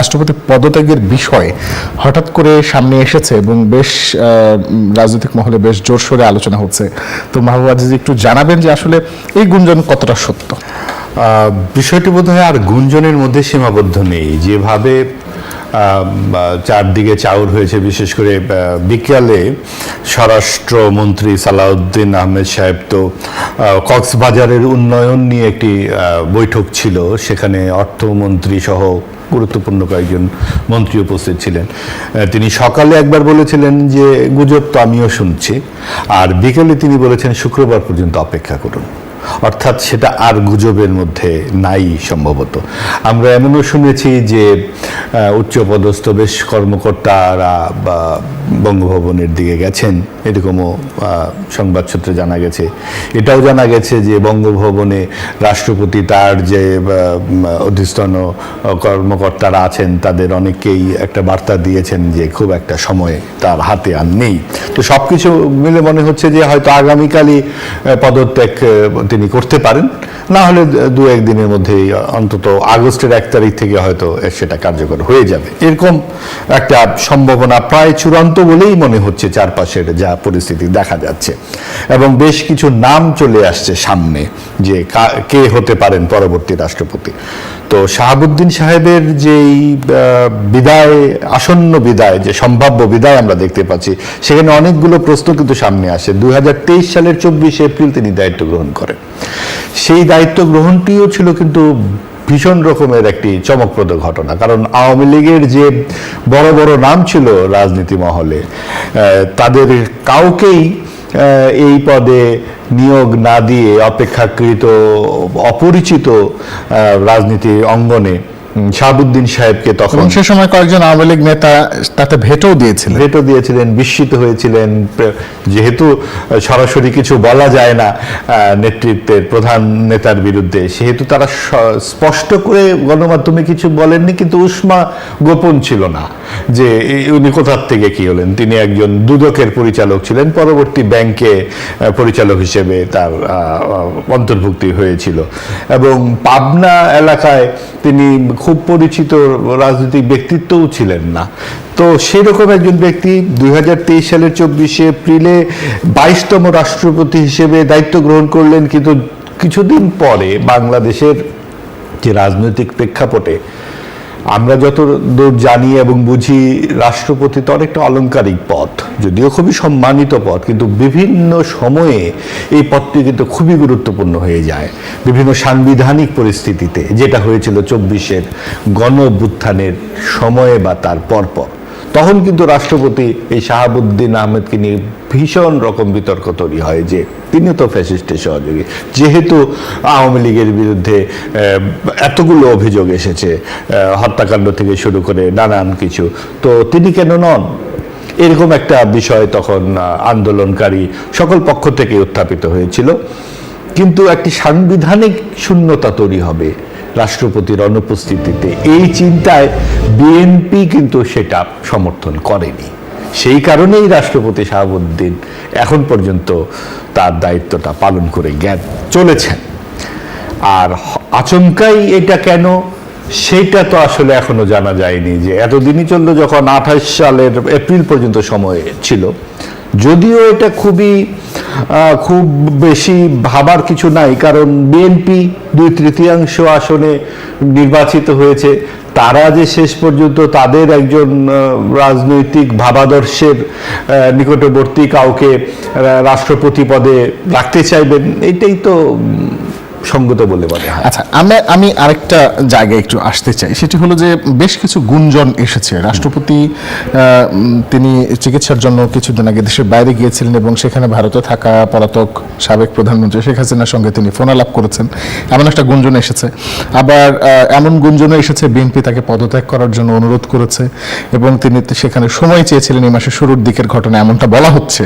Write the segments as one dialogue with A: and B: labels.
A: রাষ্ট্রপতি পদত্যাগের বিষয় হঠাৎ করে সামনে এসেছে এবং বেশ রাজনৈতিক মহলে বেশ জোরসোরে আলোচনা হচ্ছে। তো মাহবুব আজিজ একটু জানাবেন যে আসলে এই গুঞ্জন কতটা সত্য?
B: বিষয়টি বোধহয় আর গুঞ্জনের মধ্যে সীমাবদ্ধ নেই। যেভাবে চারদিকে চাউর হয়েছে, বিশেষ করে বিকেলে স্বরাষ্ট্রমন্ত্রী সালাউদ্দিন আহমেদ সাহেব তো কক্সবাজারের উন্নয়ন নিয়ে একটি বৈঠক ছিল, সেখানে অর্থমন্ত্রী সহ গুরুত্বপূর্ণ কয়েকজন মন্ত্রী উপস্থিত ছিলেন। তিনি সকালে একবার বলেছিলেন যে গুজব তো আমিও শুনছি, আর বিকেলে তিনি বলেছেন শুক্রবার পর্যন্ত অপেক্ষা করুন। অর্থাৎ সেটা আর গুজবের মধ্যে নাই সম্ভবত। আমরা এমনও শুনেছি যে উচ্চপদস্থ বেশ কর্মকর্তারা বা বঙ্গভবনের দিকে গেছেন, এরকমও সংবাদ সূত্রে জানা গেছে। এটাও জানা গেছে যে বঙ্গভবনে রাষ্ট্রপতি তার যে অধিস্থন কর্মকর্তারা আছেন তাদের অনেকেই একটা বার্তা দিয়েছেন যে খুব একটা সময় তার হাতে আর নেই। তো সবকিছু মিলে মনে হচ্ছে যে হয়তো আগামীকালই পদত্যাগ তিনি করতে পারেন, না হলে দু একদিনের মধ্যেই, অন্তত আগস্টের 1 তারিখ থেকে হয়তো সেটা কার্যকর হয়ে যাবে, এরকম একটা সম্ভাবনা প্রায় চূড়ান্ত বলেই মনে হচ্ছে চারপাশের যা পরিস্থিতি দেখা যাচ্ছে। এবং বেশ কিছু নাম চলে আসছে সামনে যে কে হতে পারেন পরবর্তী রাষ্ট্রপতি। তো শাহাবুদ্দিন সাহেবের যেই বিদায়, আসন্ন বিদায়, যে সম্ভাব্য বিদায় আমরা দেখতে পাচ্ছি, সেখানে অনেকগুলো প্রশ্ন কিন্তু সামনে আসে। 2023 সালের 24 এপ্রিল তিনি দায়িত্ব গ্রহণ করেন। সেই দায়িত্ব গ্রহণটিও ছিল কিন্তু ভীষণ রকমের একটি চমকপ্রদ ঘটনা, কারণ আওয়ামী লীগের যে বড় বড় নাম ছিল রাজনীতি মহলে, তাদের কাউকেই এই পদে নিয়োগ না দিয়ে অপেক্ষাকৃত অপরিচিত রাজনীতি অঙ্গনে শাহাবুদ্দিন সাহেবকে তখন,
A: সে সময় কয়েকজন আওয়ামী লীগ নেতা তাতে ভেটো দিয়েছিলেন, বিস্মিত হয়েছিলেন। যেহেতু সরাসরি কিছু বলা যায় না নেতৃত্বের প্রধান নেতার বিরুদ্ধে, সেহেতু তারা স্পষ্ট করে গণমাধ্যমে কিছু বলেননি, কিন্তু উষ্মা গোপন ছিল না যে উনি কোথার থেকে কি হলেন। তিনি একজন দুদকের পরিচালক ছিলেন, পরবর্তী ব্যাংকে পরিচালক হিসেবে তার অন্তর্ভুক্তি হয়েছিল, এবং পাবনা এলাকায় তিনি খুব পরিচিত রাজনৈতিক ব্যক্তিত্বও ছিলেন না। তো সেরকম একজন ব্যক্তি 2023 সালের 24 এপ্রিলে 22তম রাষ্ট্রপতি হিসেবে দায়িত্ব গ্রহণ করলেন। কিন্তু কিছুদিন পরে বাংলাদেশের যে রাজনৈতিক প্রেক্ষাপটে আমরা যত দূর জানি এবং বুঝি, রাষ্ট্রপতি তো অনেকটা অলংকারিক পদ, যদিও খুবই সম্মানিত পদ, কিন্তু বিভিন্ন সময়ে এই পদটি কিন্তু খুবই গুরুত্বপূর্ণ হয়ে যায় বিভিন্ন সাংবিধানিক পরিস্থিতিতে, যেটা হয়েছিল 24-এর গণ অভ্যুত্থানের সময়ে বা তার পরপর। তখন কিন্তু রাষ্ট্রপতি এই শাহাবুদ্দিন আহমেদকে নিয়ে ভীষণ রকম বিতর্ক তৈরি হয় যে তিনি তো ফ্যাসিস্টের সহযোগী, যেহেতু আওয়ামী লীগের বিরুদ্ধে এতগুলো অভিযোগ এসেছে, হত্যাকাণ্ড থেকে শুরু করে নানান কিছু, তো তিনি কেন নন? এরকম একটা বিষয় তখন আন্দোলনকারী সকল পক্ষ থেকে উত্থাপিত হয়েছিল। কিন্তু একটি সাংবিধানিক শূন্যতা তৈরি হবে রাষ্ট্রপতির অনুপস্থিতিতে, এই চিন্তায় বিএনপি কিন্তু সেটা সমর্থন করেনি। সেই কারণেই রাষ্ট্রপতি শাহাবুদ্দিন এখন পর্যন্ত তার দায়িত্বটা পালন করে চলেছেন। আর আচমকাই এটা কেন, সেইটা তো আসলে এখনো জানা যায়নি। যে এতদিনই চললো, যখন 28 সালের এপ্রিল পর্যন্ত সময় ছিল, যদিও এটা খুব বেশি ভাবার কিছু নাই, কারণ বিএনপি 2/3 আসনে নির্বাচিত হয়েছে। তারা যে শেষ পর্যন্ত তাদের একজন রাজনৈতিক ভাবাদর্শের নিকটবর্তী কাউকে রাষ্ট্রপতি পদে রাখতে চাইবেন, এটাই তো সঙ্গত বলে মনে হয়। আচ্ছা, আমি আরেকটা জায়গায় একটু আসতে চাই, সেটি হলো যে বেশ কিছু গুঞ্জন এসেছে। রাষ্ট্রপতি তিনি চিকিৎসার জন্য কিছুদিন আগে দেশের বাইরে গিয়েছিলেন এবং সেখানে ভারতে থাকা পলাতক সাবেক প্রধানমন্ত্রী শেখ হাসিনার সঙ্গে তিনি ফোনালাপ করেছেন, এমন একটা গুঞ্জন এসেছে। আবার এমন গুঞ্জনও এসেছে বিএনপি তাকে পদত্যাগ করার জন্য অনুরোধ করেছে এবং তিনি সেখানে সময় চেয়েছিলেন এই মাসের শুরুর দিকের ঘটনা, এমনটা বলা হচ্ছে।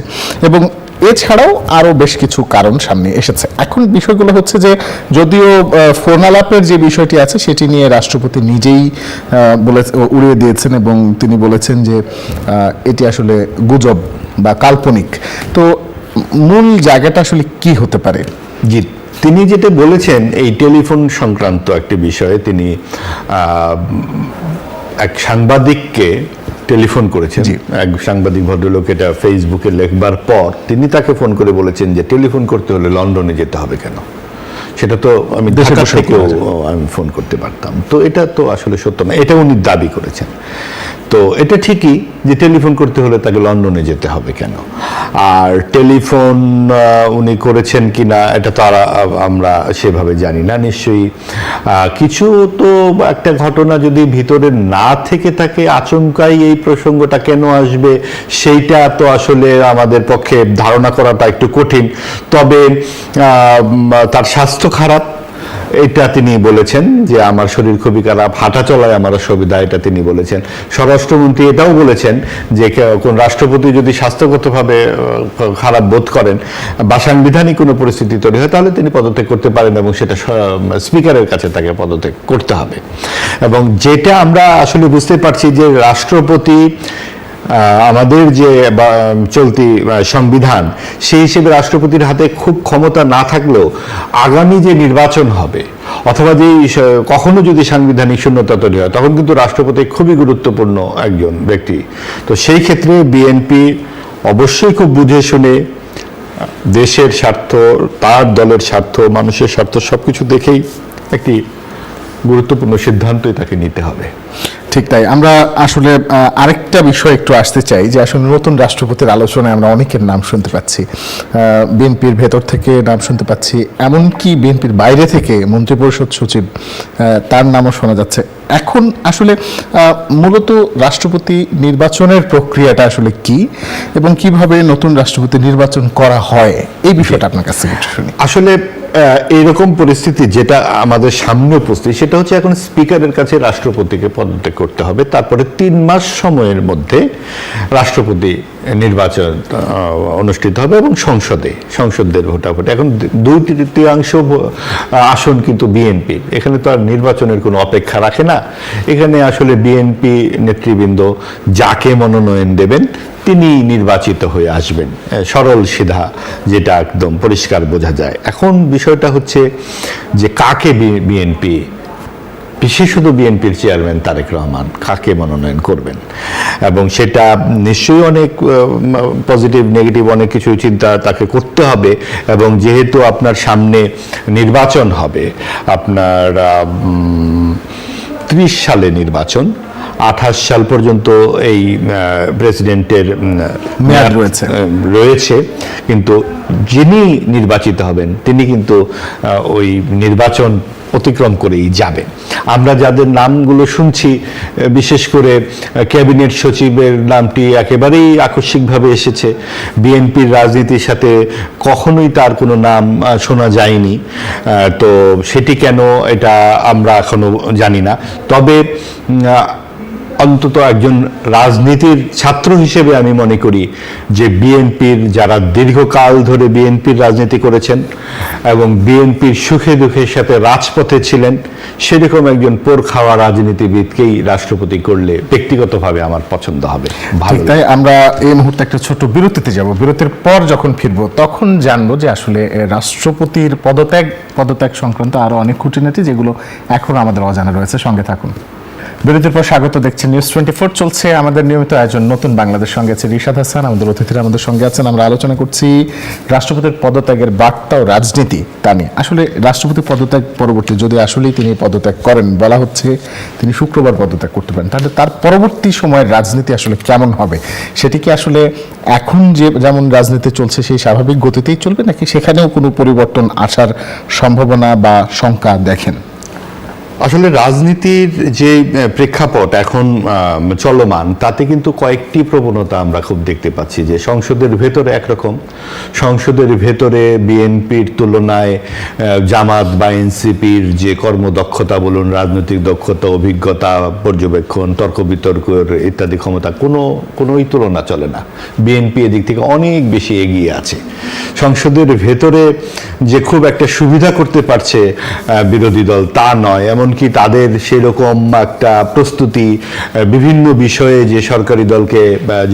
A: এবং এছাড়াও আরো বেশ কিছু কারণ সামনে এসেছে। এখন বিষয়গুলো হচ্ছে যে যদিও ফোনালাপের যে বিষয়টি আছে সেটি নিয়ে রাষ্ট্রপতি নিজেই উড়িয়ে দিয়েছেন এবং তিনি বলেছেন যে এটি আসলে গুজব বা কাল্পনিক। তো মূল জায়গাটা আসলে কি হতে পারে?
B: জি, তিনি যেটা বলেছেন এই টেলিফোন সংক্রান্ত একটি বিষয়ে তিনি এক সাংবাদিককে টেলিফোন করেছেন, এক সাংবাদিক ভদ্রলোক এটা ফেসবুকে লেখবার পর তিনি তাকে ফোন করে বলেছেন যে টেলিফোন করতে হলে লন্ডনে যেতে হবে কেন, সেটা তো আমি ঢাকা থেকেও আমি ফোন করতে পারতাম। তো এটা তো আসলে সত্য না, এটা উনি দাবি করেছেন। তো এটা ঠিকই যে টেলিফোন করতে হলে তাকে লন্ডনে যেতে হবে কেন, আর টেলিফোন উনি করেছেন কিনা এটা তো আমরা সেভাবে জানি না। নিশ্চয়ই কিছু তো একটা ঘটনা যদি ভিতরে না থেকে থাকে, আচমকাই এই প্রসঙ্গটা কেন আসবে সেইটা তো আসলে আমাদের পক্ষে ধারণা করাটা একটু কঠিন। তবে তার স্বাস্থ্য খারাপ এটা তিনি বলেছেন, যে আমার শরীর খুবই খারাপ, হাঁটা চলায় আমার অসুবিধা, এটা তিনি বলেছেন। স্বরাষ্ট্রমন্ত্রী এটাও বলেছেন যে কোন রাষ্ট্রপতি যদি স্বাস্থ্যগতভাবে খারাপ বোধ করেন বা সাংবিধানিক কোনো পরিস্থিতি তৈরি হয় তাহলে তিনি পদত্যাগ করতে পারেন, এবং সেটা স্পিকারের কাছে তাকে পদত্যাগ করতে হবে। এবং যেটা আমরা আসলে বুঝতে পারছি যে রাষ্ট্রপতি আমাদের যে চলতি সংবিধান সেই হিসেবে রাষ্ট্রপতির হাতে খুব ক্ষমতা না থাকলেও আগামী যে নির্বাচন হবে অথবা যে কখনো যদি সাংবিধানিক শূন্যতা তৈরি হয় তখন কিন্তু রাষ্ট্রপতি খুবই গুরুত্বপূর্ণ একজন ব্যক্তি। তো সেই ক্ষেত্রে বিএনপি অবশ্যই খুব বুঝে শুনে দেশের স্বার্থ, তার দলের স্বার্থ, মানুষের স্বার্থ সবকিছু দেখেই একটি গুরুত্বপূর্ণ সিদ্ধান্তই তাকে নিতে হবে।
C: ঠিক তাই। আমরা আসলে আরেকটা বিষয় একটু আসতে চাই যে আসলে নতুন রাষ্ট্রপতির আলোচনায় আমরা অনেকের নাম শুনতে পাচ্ছি, বিএনপির ভেতর থেকে নাম শুনতে পাচ্ছি, এমনকি বিএনপির বাইরে থেকে মন্ত্রিপরিষদ সচিব তার নামও শোনা যাচ্ছে। এখন আসলে মূলত রাষ্ট্রপতি নির্বাচনের প্রক্রিয়াটা আসলে কি এবং কিভাবে নতুন রাষ্ট্রপতি নির্বাচন করা হয় এই বিষয়টা আপনার কাছে একটু শুনি।
B: আসলে এইরকম পরিস্থিতি যেটা আমাদের সামনে উপস্থিত সেটা হচ্ছে এখন স্পিকারের কাছে রাষ্ট্রপতিকে পদত্যাগ করতে হবে, তারপরে 3 মাস সময়ের মধ্যে রাষ্ট্রপতি নির্বাচন অনুষ্ঠিত হবে এবং সংসদের ভোটাভুটি। এখন 2/3 আসন কিন্তু বিএনপি, এখানে তো আর নির্বাচনের কোনো অপেক্ষা রাখে না। এখানে আসলে বিএনপি নেতৃবৃন্দ যাকে মনোনয়ন দেবেন তিনি নির্বাচিত হয়ে আসবেন, সরল সিধা, যেটা একদম পরিষ্কার বোঝা যায়। এখন বিষয়টা হচ্ছে যে কাকে বিএনপি, বিশেষত বিএনপির চেয়ারম্যান তারেক রহমান কাকে মনোনয়ন করবেন, এবং সেটা নিশ্চয়ই অনেক পজিটিভ নেগেটিভ অনেক কিছু চিন্তা তাকে করতে হবে। এবং যেহেতু আপনার সামনে নির্বাচন হবে, আপনার 30 সালে নির্বাচন, 28 সাল পর্যন্ত এই প্রেসিডেন্টের
C: মেয়াদ
B: রয়েছে, কিন্তু যিনি নির্বাচিত হবেন তিনি কিন্তু ওই নির্বাচন অতিক্রম করেই যাবেন। আমরা যাদের নামগুলো শুনছি, বিশেষ করে ক্যাবিনেট সচিবের নামটি একেবারেই আকস্মিকভাবে এসেছে, বিএনপির রাজনীতির সাথে কখনোই তার কোনো নাম শোনা যায়নি। তো সেটি কেন এটা আমরা এখনো জানি না। তবে অন্তত একজন রাজনীতির ছাত্র হিসেবে আমি মনে করি যে বিএনপির যারা দীর্ঘকাল ধরে বিএনপির রাজনীতি করেছেন এবং বিএনপির সুখে দুঃখের সাথে রাজপথে ছিলেন, সেরকম একজন পোর খাওয়া রাজনীতিবিদকেই রাষ্ট্রপতি করলে ব্যক্তিগতভাবে আমার পছন্দ হবে।
C: ঠিক তাই। আমরা এই মুহূর্তে একটা ছোট বিরতিতে যাব, বিরতির পর যখন ফিরবো তখন জানবো যে আসলে রাষ্ট্রপতির পদত্যাগ সংক্রান্ত আরো অনেক খুঁটিনাটি যেগুলো এখনো আমাদের অজানা রয়েছে। সঙ্গে থাকুন। বিরতির পর স্বাগত, দেখছেন নিউজ 24 চলছে আমাদের নিয়মিত আয়োজন নতুন বাংলাদেশ। সঙ্গে আছে রিশাদ হাসান, আমাদের অতিথিরা আমাদের সঙ্গে আছেন। আমরা আলোচনা করছি রাষ্ট্রপতির পদত্যাগের বার্তা ও রাজনীতি তা নিয়ে। আসলে রাষ্ট্রপতি পদত্যাগ পরবর্তী যদি আসলেই তিনি পদত্যাগ করেন, বলা হচ্ছে তিনি শুক্রবার পদত্যাগ করতে পারেন, তাহলে তার পরবর্তী সময়ের রাজনীতি আসলে কেমন হবে? সেটি কি আসলে এখন যেমন রাজনীতি চলছে সেই স্বাভাবিক গতিতেই চলবে, নাকি সেখানেও কোনো পরিবর্তন আসার সম্ভাবনা বা শঙ্কা দেখেন?
B: আসলে রাজনীতির যে প্রেক্ষাপট এখন চলমান তাতে কিন্তু কয়েকটি প্রবণতা আমরা খুব দেখতে পাচ্ছি। যে সংসদের ভেতরে একরকম, সংসদের ভেতরে বিএনপির তুলনায় জামাত বা এনসিপির যে কর্মদক্ষতা বলুন, রাজনৈতিক দক্ষতা, অভিজ্ঞতা, পর্যবেক্ষণ, তর্ক বিতর্কের ইত্যাদি ক্ষমতা কোনোই তুলনা চলে না। বিএনপি এদিক থেকে অনেক বেশি এগিয়ে আছে। সংসদের ভেতরে যে খুব একটা সুবিধা করতে পারছে বিরোধী দল তা নয়, এমন এমনকি তাদের সেরকম একটা প্রস্তুতি বিভিন্ন বিষয়ে যে সরকারি দলকে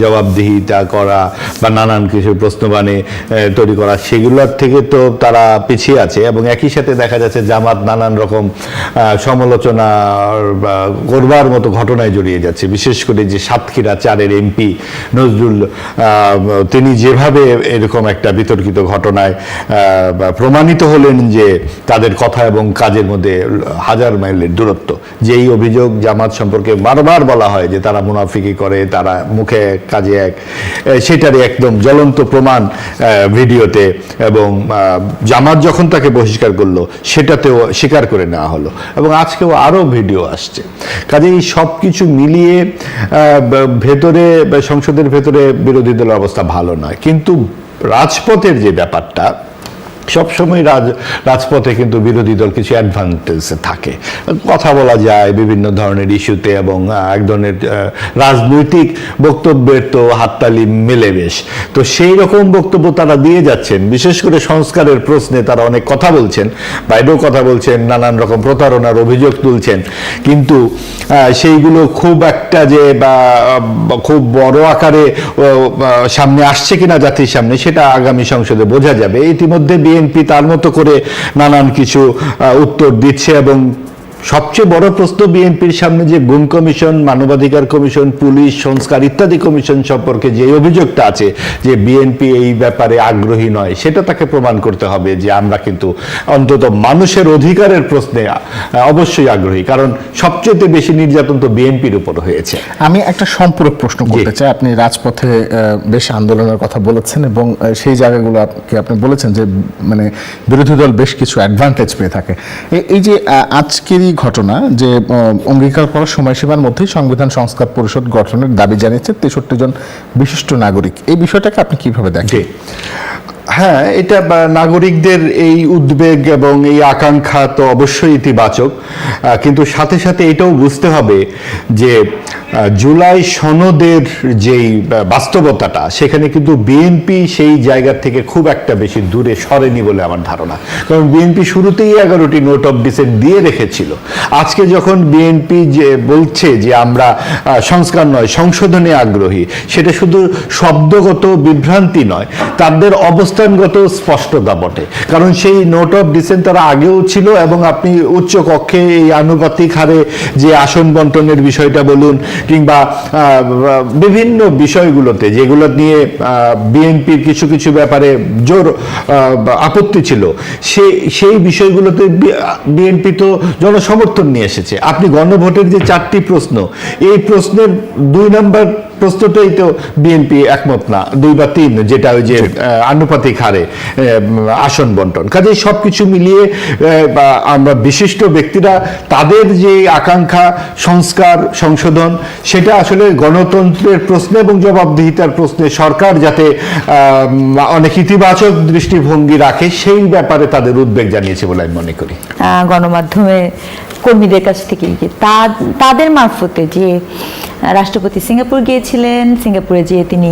B: জবাবদিহিতা করা বা নানান কিছু প্রশ্নবাণী তৈরি করা, সেগুলোর থেকে তো তারা পিছিয়ে আছে। এবং একই সাথে দেখা যাচ্ছে জামাত নানান রকম সমালোচনা করবার মতো ঘটনায় জড়িয়ে যাচ্ছে। বিশেষ করে যে সাতক্ষীরা 4-এর এমপি নজরুল, তিনি যেভাবে এরকম একটা বিতর্কিত ঘটনায় প্রমাণিত হলেন যে তাদের কথা এবং কাজের মধ্যে হাজার মাইলের দূরত্ব, যেই অভিযোগ জামাত সম্পর্কে বারবার বলা হয় যে তারা মুনাফিকি করে, তারা মুখে এক কাজে এক, সেটারই একদম জ্বলন্ত প্রমাণ ভিডিওতে। এবং জামাত যখন তাকে বহিষ্কার করলো সেটাতেও স্বীকার করে নেওয়া হলো, এবং আজকেও আরো ভিডিও আসছে। কাজেই সব কিছু মিলিয়ে ভেতরে, সংসদের ভেতরে বিরোধী দলের অবস্থা ভালো নয়। কিন্তু রাজপথের যে ব্যাপারটা, সবসময় রাজপথে কিন্তু বিরোধী দল কিছু অ্যাডভান্টেজ থাকে, কথা বলা যায় বিভিন্ন ধরনের ইস্যুতে, এবং এক ধরনের রাজনৈতিক বক্তব্যের তো হাততালি মেলে বেশ। তো সেই রকম বক্তব্য তারা দিয়ে যাচ্ছেন। বিশেষ করে সংস্কারের প্রশ্নে তারা অনেক কথা বলছেন, বাইরেও কথা বলছেন, নানান রকম প্রতারণার অভিযোগ তুলছেন। কিন্তু সেইগুলো খুব একটা যে বা খুব বড় আকারে সামনে আসছে কিনা জাতির সামনে, সেটা আগামী সংসদে বোঝা যাবে। ইতিমধ্যে বিএনপি তার মতো করে নানান কিছু উত্তর দিচ্ছে, এবং সবচেয়ে বড় প্রশ্ন বিএনপির সামনে যে গুম কমিশন, মানবাধিকার কমিশন, পুলিশ সংস্কার ইত্যাদি কমিশন সম্পর্কে যে অভিযোগটা আছে যে বিএনপি এই ব্যাপারে আগ্রহী নয়, সেটা তাকে প্রমাণ করতে হবে যে আমরা কিন্তু অন্তত মানুষের অধিকারের প্রশ্নে অবশ্যই আগ্রহী, কারণ সবচেয়ে বেশি নির্যাতন তো বিএনপির উপর হয়েছে।
C: আমি একটা সম্পূরক প্রশ্ন করতে চাই। আপনি রাজপথে বেশ আন্দোলনের কথা বলেছেন, এবং সেই জায়গাগুলো আপনি বলেছেন যে মানে বিরোধী দল বেশ কিছু অ্যাডভান্টেজ পেয়ে থাকে। এই যে আজকেরই ঘটনা যে অঙ্গীকার করার সময়সীমার মধ্যেই সংবিধান সংস্কার পরিষদ গঠনের দাবি জানিয়েছে 63 জন বিশিষ্ট নাগরিক, এই বিষয়টাকে আপনি কিভাবে দেখেন?
B: হ্যাঁ, এটা নাগরিকদের এই উদ্বেগ এবং এই আকাঙ্ক্ষা তো অবশ্যই ইতিবাচক, কিন্তু সাথে সাথে এটাও বুঝতে হবে যে জুলাই সনদের যেই বাস্তবতাটা, সেখানে কিন্তু বিএনপি সেই জায়গা থেকে খুব একটা বেশি দূরে সরেনি বলে আমার ধারণা। কারণ বিএনপি শুরুতেই 11টি নোট অফ ডিসেন্ট দিয়ে রেখেছিল। আজকে যখন বিএনপি যে বলছে যে আমরা সংস্কার নয় সংশোধনে আগ্রহী, সেটা শুধু শব্দগত বিভ্রান্তি নয়, তাদের অবস্থানগত স্পষ্টতা বটে। কারণ সেই নোট অফ ডিসেন্ট তারা আগেও ছিল, এবং আপনি উচ্চ কক্ষে এই আনুপাতিক হারে যে আসন বন্টনের বিষয়টা বলুন, কিংবা বিভিন্ন বিষয়গুলোতে যেগুলো নিয়ে বিএনপির কিছু কিছু ব্যাপারে জোর আপত্তি ছিল, সেই বিষয়গুলোতে বিএনপি তো জনসমর্থন নিয়ে এসেছে। আপনি গণভোটের যে 4টি প্রশ্ন, এই প্রশ্নের 2 নম্বর প্রশ্নটাই তো বিএনপি একমত না, 2 বা 3, যেটা ওই যে আনুপাতিক হারে আসন বন্টন। কাজেই সবকিছু মিলিয়ে আমরা বিশিষ্ট ব্যক্তিরা তাদের যে আকাঙ্ক্ষা সংস্কার সংশোধন, সেটা আসলে গণতন্ত্রের প্রশ্নে এবং জবাবদিহিতার প্রশ্নে সরকার যাতে অনেক ইতিবাচক দৃষ্টিভঙ্গি রাখে, সেই ব্যাপারে তাদের উদ্বেগ জানিয়েছে বলে আমি মনে করি।
D: গণমাধ্যমে কর্মীদের কাছ থেকে তাদের মারফতে যে রাষ্ট্রপতি সিঙ্গাপুর গিয়েছিলেন, সিঙ্গাপুরে যেয়ে তিনি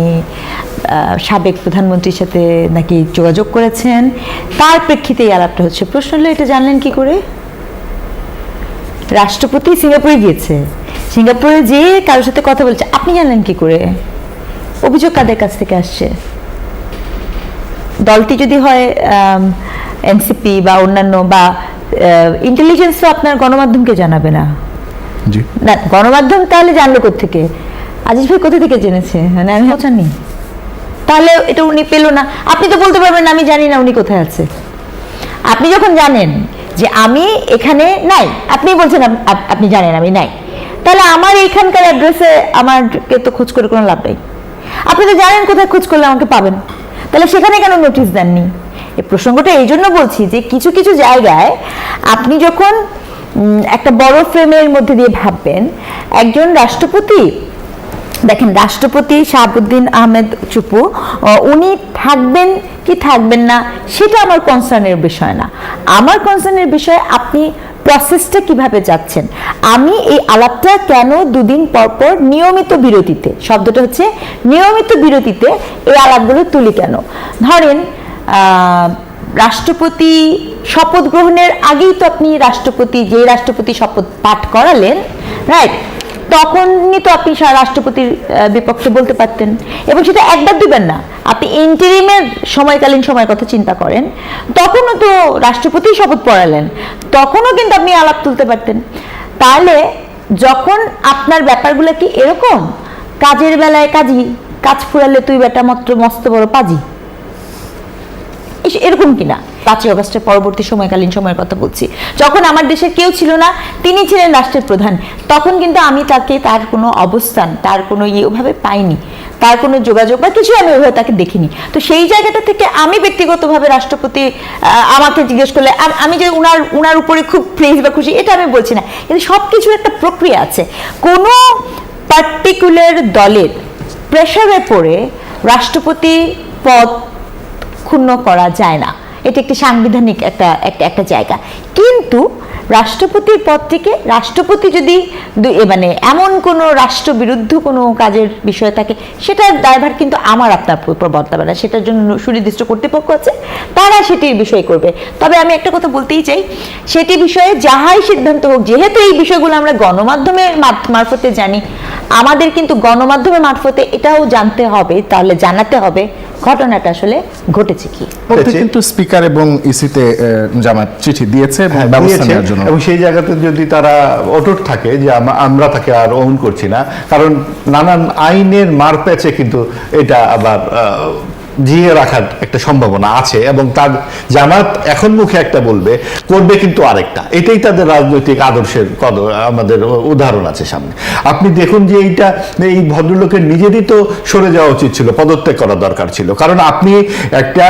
D: সাবেক প্রধানমন্ত্রীর সাথে নাকি যোগাযোগ করেছেন, তার প্রেক্ষিতে এই আলাপটা হচ্ছে। প্রশ্ন হলো, এটা জানলেন কি করে? রাষ্ট্রপতি সিঙ্গাপুরে গিয়েছে, সিঙ্গাপুরে যেয়ে কারোর সাথে কথা বলছে, আপনি জানলেন কি করে? অভিযোগ কাদের কাছ থেকে আসছে? দলটি যদি হয় এনসিপি বা অন্যান্য, বা ইন্টেলিজেন্সও আপনার গণমাধ্যমকে জানাবে না। না, গণমাধ্যম তাহলে জানলো কোত্থেকে? আজিজ ভাই কোথা থেকে জেনেছে? মানে আমি জানি, তাহলে এটা উনি পেল না। আপনি তো বলতে পারবেন আমি জানি না উনি কোথায় আছে। আপনি যখন জানেন যে আমি এখানে নাই, আপনি বলছেন আপনি জানেন আমি নাই, তাহলে আমার এইখানকার অ্যাড্রেসে আমাকে তো খোঁজ করে কোনো লাভ নেই। আপনি তো জানেন কোথায় খোঁজ করলে আমাকে পাবেন, তাহলে সেখানে কেন নোটিশ দেননি? এই প্রসঙ্গটা এই জন্য বলছি যে কিছু কিছু জায়গায় আপনি যখন একটা বড় ফ্রেমের মধ্যে দিয়ে ভাববেন, একজন রাষ্ট্রপতি, দেখেন রাষ্ট্রপতি শাহাবুদ্দিন আহমেদ চুপু, উনি থাকবেন কি থাকবেন না সেটা আমার কনসার্নের বিষয় না। আমার কনসার্নের বিষয় আপনি প্রসেসটা কিভাবে যাচ্ছেন। আমি এই আলাপটা কেন 2 দিন পর পর নিয়মিত বিরতিতে, শব্দটা হচ্ছে নিয়মিত বিরতিতে এই আলাপগুলো তুলি কেন? ধরেন রাষ্ট্রপতি শপথ গ্রহণের আগেই তো আপনি রাষ্ট্রপতি শপথ পাঠ করালেন, রাইট? তখনই তো আপনি রাষ্ট্রপতির বিপক্ষে বলতে পারতেন, এবং সেটা একবার দুবার না, আপনি ইন্টারিমের সময়কালীন সময়ের কথা চিন্তা করেন, তখনও তো রাষ্ট্রপতি শপথ পড়ালেন, তখনও কিন্তু আপনি আলাপ তুলতে পারতেন। তাহলে যখন আপনার ব্যাপারগুলো কি এরকম, কাজের বেলায় কাজ ফুরালে তুই বেটা মাত্র মস্ত বড় পাজি, এরকম কিনা? 5ই অগস্টের পরবর্তী সময়কালীন সময়ের কথা বলছি, যখন আমার দেশের কেউ ছিল না, তিনি ছিলেন রাষ্ট্রের প্রধান, তখন কিন্তু আমি তার কোনো অবস্থান, তার কোনো ওভাবে পাইনি, তার কোনো যোগাযোগ বা কিছু আমি ওইভাবে তাকে দেখিনি। তো সেই জায়গাটা থেকে আমি ব্যক্তিগতভাবে রাষ্ট্রপতি আমাকে জিজ্ঞেস করলে আমি যে উনার উপরে খুব প্রেজ বা খুশি, এটা আমি বলছি না, কিন্তু সব কিছুর একটা প্রক্রিয়া আছে। কোনো পার্টিকুলার দলের প্রেশারে পড়ে রাষ্ট্রপতি পদ ক্ষুণ্ণ করা যায় না, এটা একটি সাংবিধানিক একটা জায়গা। কিন্তু রাষ্ট্রপতির পদ থেকে রাষ্ট্রপতি যদি এমন কোনো রাষ্ট্রবিরুদ্ধ কোনো কাজের বিষয় থাকে, সেটার দায়ভার কিন্তু আমার আপনার উপর বর্তাবে না, সেটার জন্য সুনির্দিষ্ট কর্তৃপক্ষ আছে, তারা সেটির বিষয় করবে। তবে আমি একটা কথা বলতেই চাই, সেটি বিষয়ে যাহাই সিদ্ধান্ত হোক, যেহেতু এই বিষয়গুলো আমরা গণমাধ্যমের মারফতে জানি, আমাদের কিন্তু গণমাধ্যমের মারফতে এটাও জানতে হবে, তাহলে জানাতে হবে ঘটনাটা আসলে ঘটেছে কি।
C: কিন্তু স্পিকার এবং ইসিতে জামাত চিঠি দিয়েছে ব্যবস্থা নেওয়ার জন্য,
B: এবং সেই জায়গাতে যদি তারা অটুট থাকে যে আমরা তাকে আর ওন করছি না, কারণ নানান আইনের মারপ্যাচে কিন্তু এটা আবার জিয়ে রাখার একটা সম্ভাবনা আছে, এবং তার জামাত এখন মুখে একটা বলবে, করবে কিন্তু আরেকটা। এটাই তাদের রাজনৈতিক আদর্শের আমাদের উদাহরণ আছে সামনে। আপনি দেখুন যে এই ভদ্রলোকের নিজেরই তো সরে যাওয়া উচিত ছিল, পদত্যাগ করা দরকার ছিল, কারণ আপনি একটা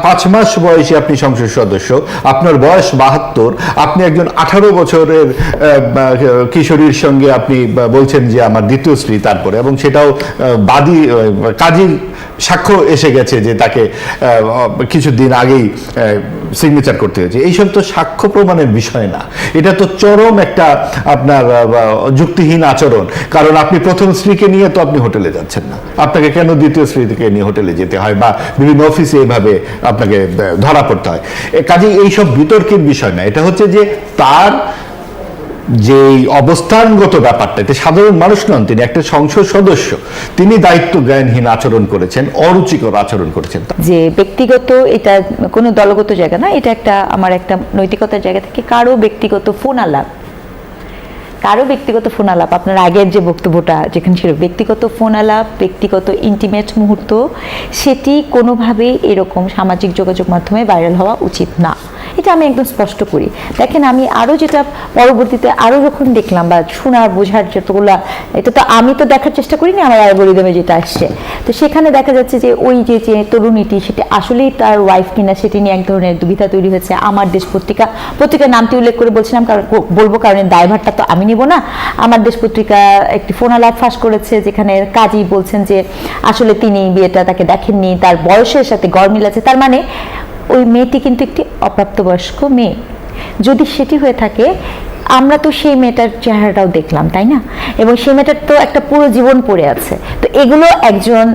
B: 5 মাস বয়সী আপনি সংসদ সদস্য, আপনার বয়স 72, আপনি একজন 18 বছরের কিশোরীর সঙ্গে আপনি বলছেন যে আমার দ্বিতীয় স্ত্রী, তারপরে, এবং সেটাও কাজী সাক্ষ্য এসে গেছে যে তাকে কিছুদিন আগেই সিগনেচার করতে হয়েছে। এইসব তো সাক্ষ্য প্রমাণের বিষয় না, এটা তো চরম একটা আপনার যুক্তিহীন আচরণ। কারণ আপনি প্রথম স্ত্রীকে নিয়ে তো আপনি হোটেলে যাচ্ছেন না, আপনাকে কেন দ্বিতীয় স্ত্রীকে নিয়ে হোটেলে যেতে হয়, বা বিভিন্ন অফিসে এভাবে আপনাকে ধরা পড়তে হয়? কাজে এইসব বিতর্কের বিষয় না, এটা হচ্ছে যে তার যে অবস্থানগত ব্যাপারটা, এটা সাধারণ মানুষ নন, তিনি একটা সংসদ সদস্য, তিনি দায়িত্ব জ্ঞানহীন আচরণ করেছেন, অরুচিকর আচরণ করেছেন।
D: যে ব্যক্তিগত, এটা কোনো দলগত জায়গা না, এটা আমার একটা নৈতিকতার জায়গা থেকে কারো ব্যক্তিগত ফোন আলাপ, আপনার আগের যে বক্তব্যটা যেখানে ছিল, ব্যক্তিগত ফোন আলাপ, ব্যক্তিগত ইন্টিমেট মুহূর্ত, সেটি কোনোভাবেই এরকম সামাজিক যোগাযোগ মাধ্যমে ভাইরাল হওয়া উচিত না, এটা আমি একদম স্পষ্ট করি। দেখেন, আমি আরও যেটা পরবর্তীতে আরও যখন দেখলাম বা শোনার বোঝার যতগুলো, এটা তো আমি তো দেখার চেষ্টা করিনি, আমার অ্যালগরিদমে যেটা আসছে, তো সেখানে দেখা যাচ্ছে যে ওই যে তরুণীটি, সেটি আসলেই তার ওয়াইফ কিনা সেটি নিয়ে এক ধরনের দুবিধা তৈরি হয়েছে। আমার দেশ পত্রিকার নামটি উল্লেখ করে বলছিলাম, কারণ দায়ভারটা তো আমি নিব না। আমার দেশ পত্রিকা একটি ফোন আলাপ ফাঁস করেছে, যেখানে কাজী বলছেন যে আসলে তিনি বিয়েটা তাকে দেখেননি, তার বয়সের সাথে গড়মিল আছে, তার মানে ওই মেয়েটি কিন্তু একটি অপ্রাপ্তবয়স্ক মেয়ে। যদি সেটি হয়ে থাকে, আমরা তো সেই মেয়েটার চেহারাটাও দেখলাম, তাই না? এবং সেই মেয়েটার তো একটা পুরো জীবন পড়ে আছে। তো এগুলো একজন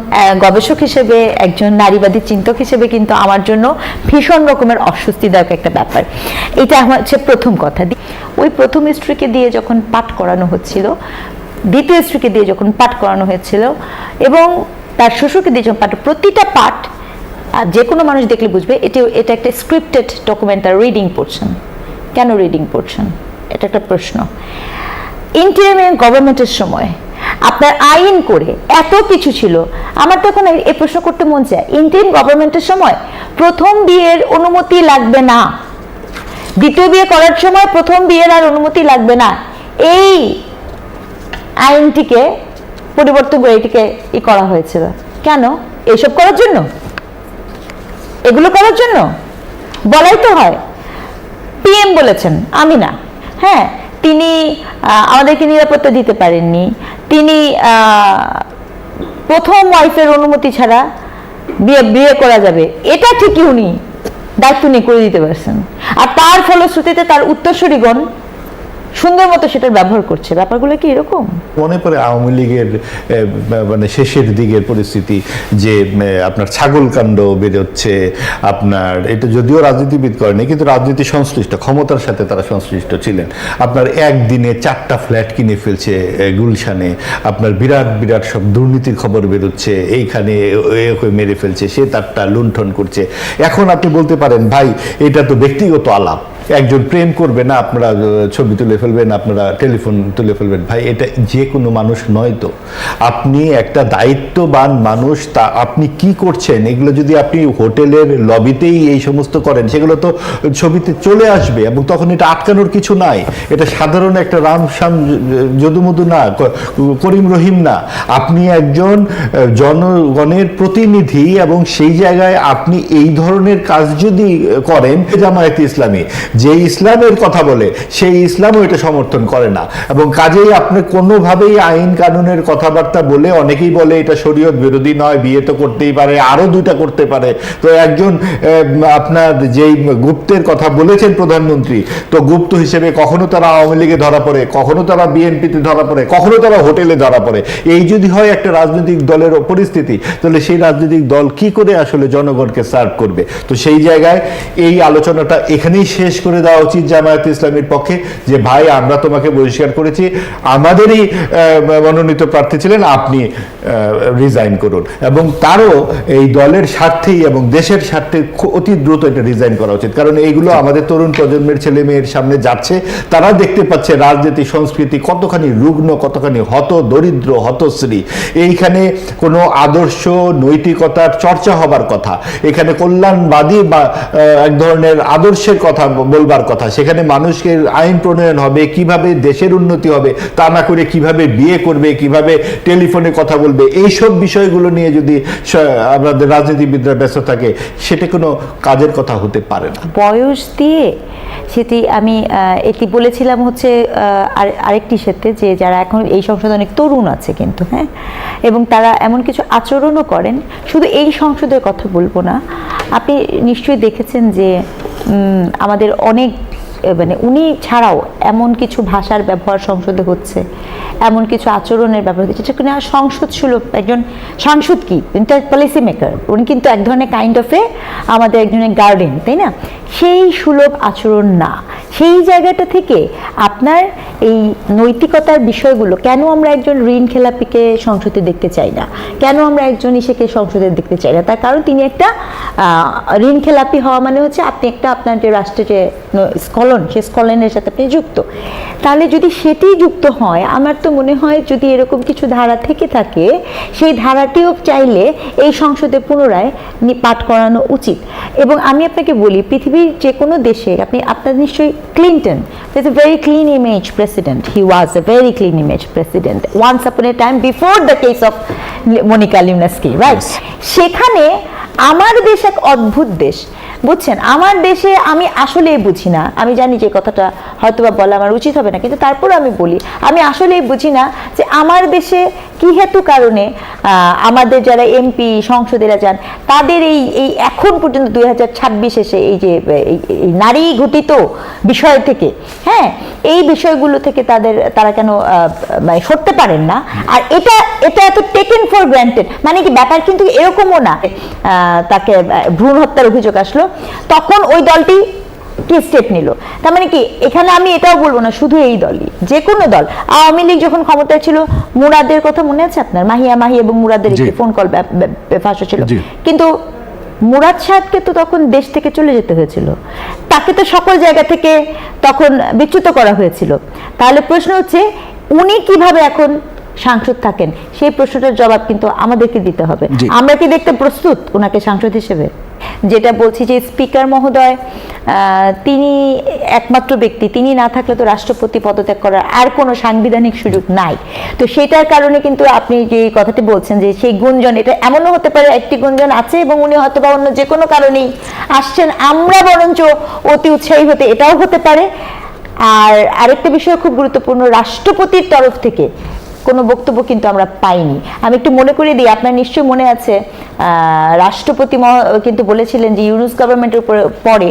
D: গবেষক হিসেবে, একজন নারীবাদী চিন্তক হিসেবে কিন্তু আমার জন্য ভীষণ রকমের অস্বস্তিদায়ক একটা ব্যাপার। এটা হচ্ছে প্রথম কথা। ওই প্রথম স্ত্রীকে দিয়ে যখন পাঠ করানো হচ্ছিল, দ্বিতীয় স্ত্রীকে দিয়ে যখন পাঠ করানো হয়েছিল, এবং তার শ্বশুরকে দিয়ে যখন প্রতিটা পাঠ যে কোনো মানুষ দেখলে বুঝবে এটা একটা স্ক্রিপ্টেড ডকুমেন্ট, তার রিডিং পড়ছেন। কেন রিডিং পড়ছেন? এটা একটা প্রশ্ন। ইন্টারিম গভর্নমেন্টের সময় আপনার আইন করে এত কিছু ছিল, আমার তখন এই প্রশ্ন করতে মন চায়, ইন্টারিম গভর্নমেন্টের সময় প্রথম বিয়ের অনুমতি লাগবে না, দ্বিতীয় বিয়ে করার সময় প্রথম বিয়ের আর অনুমতি লাগবে না, এই আইনটিকে পরিবর্তন করে এটিকে করা হয়েছিল। কেন? এইসব করার জন্য, এগুলো করার জন্য বলাই তো হয়। পিএম বলেছেন, আমি না। হ্যাঁ, তিনি আমাদেরকে নিরাপত্তা দিতে পারেননি, তিনি প্রথম ওয়াইফের অনুমতি ছাড়া বিয়ে করা যাবে, এটা ঠিকই উনি দায়িত্ব নিয়ে করে দিতে পারছেন। আর তার ফলশ্রুতিতে তার উত্তরসূরিগণ সুন্দর মতো সেটার ব্যবহার করছে। ব্যাপারগুলো কি এরকম?
A: মনে পড়ে আওয়ামী লীগের মানে শেষের দিকের পরিস্থিতি, যে আপনার ছাগল কাণ্ড বেরোচ্ছে, আপনার এটা যদিও রাজনীতিবিদ করেনি কিন্তু রাজনীতি সংশ্লিষ্ট, ক্ষমতার সাথে তারা সংশ্লিষ্ট ছিলেন। আপনার একদিনে 4টা ফ্ল্যাট কিনে ফেলছে গুলশানে, আপনার বিরাট বিরাট সব দুর্নীতির খবর বেরোচ্ছে, এইখানে ওকে মেরে ফেলছে, সে তারটা লুণ্ঠন করছে। এখন আপনি বলতে পারেন ভাই এটা তো ব্যক্তিগত আলাপ, একজন প্রেম করবে না, আপনারা ছবি তুলে ফেলবেন, আপনারা টেলিফোন তুলে ফেলবেন। ভাই এটা যে কোনো মানুষ নয় তো, আপনি একটা দায়িত্ববান মানুষ, তা আপনি কি করছেন এগুলো যদি আপনি হোটেলের লবিতেই এই সমস্ত করেন সেগুলো তো ছবিতে চলে আসবে, এবং তখন এটা আটকানোর কিছু নাই। এটা সাধারণ একটা রাম শ্যাম যদুমধু না, করিম রহিম না, আপনি একজন জনগণের প্রতিনিধি, এবং সেই জায়গায় আপনি এই ধরনের কাজ যদি করেন, জামায়াতে ইসলামী যে ইসলামের কথা বলে সেই ইসলামও এটা সমর্থন করে না, এবং কাজেই আপনি কোনোভাবেই আইন কানুনের কথাবার্তা বলে, অনেকেই বলে এটা শরীয়ত বিরোধী নয়, বিয়ে তো করতেই পারে, আরো 2টা করতে পারে। তো একজন আপনার যেই গুপ্তের কথা বলেছেন প্রধানমন্ত্রী, তো গুপ্ত হিসেবে কখনো তারা আওয়ামী লীগে ধরা পড়ে, কখনো তারা বিএনপিতে ধরা পড়ে, কখনো তারা হোটেলে ধরা পড়ে। এই যদি হয় একটা রাজনৈতিক দলের পরিস্থিতি, তাহলে সেই রাজনৈতিক দল কি করে আসলে জনগণকে সার্ভ করবে? তো সেই জায়গায় এই আলোচনাটা এখানেই শেষ করে দেওয়া উচিত জামায়াতে ইসলামীর পক্ষে, যে ভাই আমরা তোমাকে বহিষ্কার করেছি, আমাদেরই মনোনীত প্রার্থী ছিলেন, আপনি রিজাইন করুন, এবং তারও এই দলের স্বার্থেই এবং দেশের স্বার্থে অতি দ্রুত এটা রিজাইন করা উচিত। কারণ এইগুলো আমাদের তরুণ প্রজন্মের ছেলে মেয়ের সামনে যাচ্ছে, তারা দেখতে পাচ্ছে রাজনীতি সংস্কৃতি কতখানি রুগ্ন, কতখানি হত দরিদ্র, হতশ্রী। এইখানে কোনো আদর্শ নৈতিকতার চর্চা হবার কথা, এখানে কল্যাণবাদী বা এক ধরনের আদর্শের কথা বলবার কথা, সেখানে মানুষকে আইন প্রণয়ন হবে, কিভাবে দেশের উন্নতি হবে, তা না করে কিভাবে বিয়ে করবে, কিভাবে টেলিফোনে কথা বলবে, এইসব বিষয়গুলো নিয়ে যদি আমাদের রাজনীতিবিদরা ব্যস্ত থাকে, সেটা কোনো কাজের কথা হতে পারে না।
D: বয়স দিয়ে সেটি আমি এটি বলেছিলাম হচ্ছে আরেকটির সাথে, যে যারা এখন এই সংসদে অনেক তরুণ আছে কিন্তু, হ্যাঁ, এবং তারা এমন কিছু আচরণও করেন, শুধু এই সংসদের কথা বলবো না, আপনি নিশ্চয়ই দেখেছেন যে আমাদের অনেক মানে উনি ছাড়াও এমন কিছু ভাষার ব্যবহার সংসদে হচ্ছে, এমন কিছু আচরণের ব্যবহার হচ্ছে, যেটা কিনা সংসদ সুলভ। একজন সাংসদ কি পলিসি মেকার, উনি কিন্তু এক ধরনের কাইন্ড অফ আমাদের একজনের গার্ডেন, তাই না? সেই সুলভ আচরণ না, সেই জায়গাটা থেকে আপনার এই নৈতিকতার বিষয়গুলো, কেন আমরা একজন ঋণ খেলাপিকে সংসদে দেখতে চাই না, কেন আমরা একজন ইসেকে সংসদে দেখতে চাই না, তার কারণ তিনি একটা ঋণ খেলাপি হওয়া মানে হচ্ছে আপনি একটা আপনার যে রাষ্ট্রের যে স্কলন, সে স্কলনের সাথে আপনি যুক্ত। তাহলে যদি সেটি যুক্ত হয়, আমার তো মনে হয় যদি এরকম কিছু ধারা থেকে থাকে, সেই ধারাটিও চাইলে এই সংসদে পুনরায় পাঠ করানো উচিত। এবং আমি আপনাকে বলি, পৃথিবীর যে কোনো দেশে আপনার নিশ্চয়ই Clinton is a very clean image president. He was a very clean image president once upon a time before the case of Monica Lewinsky, right? সেখানে আমার দেশ এক অদ্ভুত দেশ, বুঝছেন? আমার দেশে আমি আসলেই বুঝি না, আমি জানি যে কথাটা হয়তোবা বলা আমার উচিত হবে না, কিন্তু তারপর আমি বলি, আমি আসলেই বুঝি না যে আমার দেশে কি হেতু কারণে আমাদের যারা এমপি সংসদেরা যান, তাদের এই এখন পর্যন্ত 2026 এসে এই যে এই নারী ঘটিত বিষয় থেকে, হ্যাঁ, এই বিষয়গুলো থেকে তারা কেন মানে সরতে পারেন না? আর এটা এত টেকেন ফর গ্রান্টেড, মানে কি ব্যাপার কিন্তু এরকমও না। তাকে ভ্রূণ হত্যার অভিযোগ আসলো, তখন ওই দলটি কি স্টেপ নিল। তার মানে কি, এখানে আমি এটাও বলবো না শুধু এই দলই, যে কোনো দল। আওয়ামী লীগ যখন ক্ষমতায় ছিল, মুরাদের কথা মনে আছে আপনার? মাহি এবং মুরাদের একটি ফোন কল ফাঁস ছিল, কিন্তু মুরাদ সাহেবকে তো তখন দেশ থেকে চলে যেতে হয়েছিল, তাকে তো সকল জায়গা থেকে তখন বিচ্যুত করা হয়েছিল। তাহলে প্রশ্ন হচ্ছে, উনি কিভাবে এখন সাংসদ থাকেন, সেই প্রশ্নটার জবাব কিন্তু আমাদেরকে দিতে হবে। আমরা কি দেখতে প্রস্তুত ওনাকে সাংসদ হিসেবে? যেটা বলছি যে স্পিকার মহোদয় তিনি একমাত্র ব্যক্তি, তিনি না থাকলে তো রাষ্ট্রপতি পদত্যাগ করার আর কোনো সাংবিধানিক সুযোগ নাই। তো সেটার কারণে কিন্তু আপনি যে কথাটি বলছেন যে সেই গুঞ্জন, এটা এমনও হতে পারে একটি গুঞ্জন আছে এবং উনি হয়তো বা অন্য যে কোনো কারণেই আসছেন, আমরা বরঞ্চ অতি উৎসাহী হতে, এটাও হতে পারে। আর আরেকটা বিষয় খুব গুরুত্বপূর্ণ, রাষ্ট্রপতির তরফ থেকে কোনো বক্তব্য কিন্তু আমরা পাইনি। আমি একটু মনে করিয়ে দিই, আপনার নিশ্চয়ই মনে আছে রাষ্ট্রপতি কিন্তু বলেছিলেন যে ইউনূস গভর্নমেন্টের পরে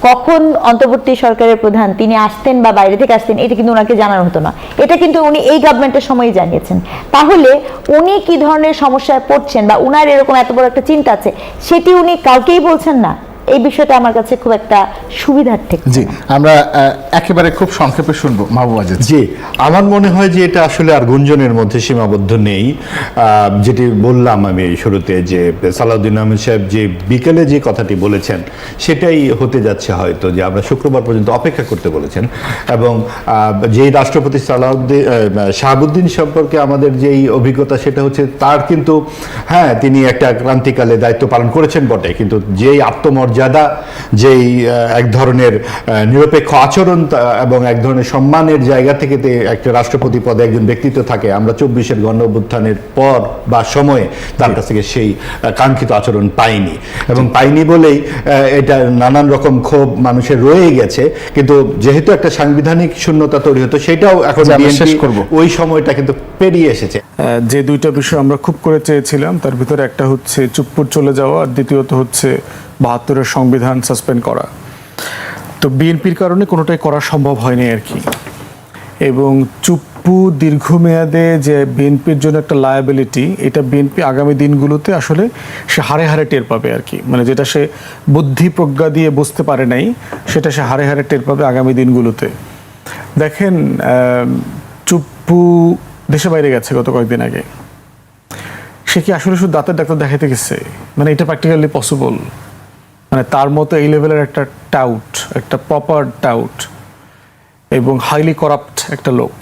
D: কখন অন্তর্বর্তী সরকারের প্রধান তিনি আসতেন বা বাইরে থেকে আসতেন এটা কিন্তু ওনাকে জানানো হতো না, এটা কিন্তু উনি এই গভর্নমেন্টের সময়ই জানিয়েছেন। তাহলে উনি কি ধরনের সমস্যায় পড়ছেন বা উনার এরকম এত বড় একটা চিন্তা আছে সেটি উনি কাউকেই বলছেন না, এই বিষয়টা আমার কাছে খুব একটা সুবিধার্থে।
C: জি, আমরা একেবারে খুব সংক্ষেপে শুনবো মাহবুব আজিজ।
B: জি, আমার মনে হয় যে এটা আসলে আর গুঞ্জনের মধ্যে সীমাবদ্ধ নেই। যেটি বললাম আমি শুরুতে যে সালাউদ্দিন আহমেদ সাহেব যে বিকেলে যে কথাটি বলেছেন সেটাই হতে যাচ্ছে হয়তো, যে আমরা শুক্রবার পর্যন্ত অপেক্ষা করতে বলেছেন। এবং যেই রাষ্ট্রপতি শাহাবুদ্দিন সম্পর্কে আমাদের যেই অভিজ্ঞতা সেটা হচ্ছে তার কিন্তু হ্যাঁ তিনি একটা ক্রান্তিকালে দায়িত্ব পালন করেছেন বটে, কিন্তু যেই আত্মমর্যাদা, যেই এক ধরনের নিরপেক্ষ আচরণ এবং এক ধরনের সম্মানের জায়গা থেকে একটা রাষ্ট্রপতি পদে একজন ব্যক্তিত্ব থাকে, আমরা 24-এর গণ অভ্যুত্থানের পর বা সময়ে তার কাছ থেকে সেই কাঙ্ক্ষিত আচরণ পাইনি, এবং পাইনি বলেই এটা নানান রকম ক্ষোভ মানুষের রয়ে গেছে। কিন্তু যেহেতু একটা সাংবিধানিক শূন্যতা তৈরি হতো সেটাও এখন
C: শেষ করব,
B: ওই সময়টা কিন্তু পেরিয়ে এসেছে।
E: যে দুইটা বিষয় আমরা খুব করে চেয়েছিলাম তার ভিতরে একটা হচ্ছে চুপ্পুর চলে যাওয়া, আর দ্বিতীয়ত হচ্ছে 72-এর সংবিধান সাসপেন্ড করা। তো বিএনপির কারণে কোনোটাই করা সম্ভব হয়নি আর কি। এবং চুপ্পু দীর্ঘমেয়াদে যে বিএনপির জন্য একটা লায়াবিলিটি, এটা বিএনপি আগামী দিনগুলোতে আসলে সে হারে হারে টের পাবে আর কি। মানে যেটা সে বুদ্ধি প্রজ্ঞা দিয়ে বুঝতে পারে নাই সেটা সে হারে হারে টের পাবে আগামী দিনগুলোতে। দেখেন, চুপ্পু দেশে বাইরে গেছে গত কয়েকদিন আগে, সে কি আসলে শুধু দাঁতের ডাক্তার দেখাতে গেছে? মানে এটা প্র্যাকটিক্যালি পসিবল? মানে তার মতো এই লেভেলের একটা টাউট, একটা প্রপার টাউট এবং হাইলি করাপ্ট একটা লোক,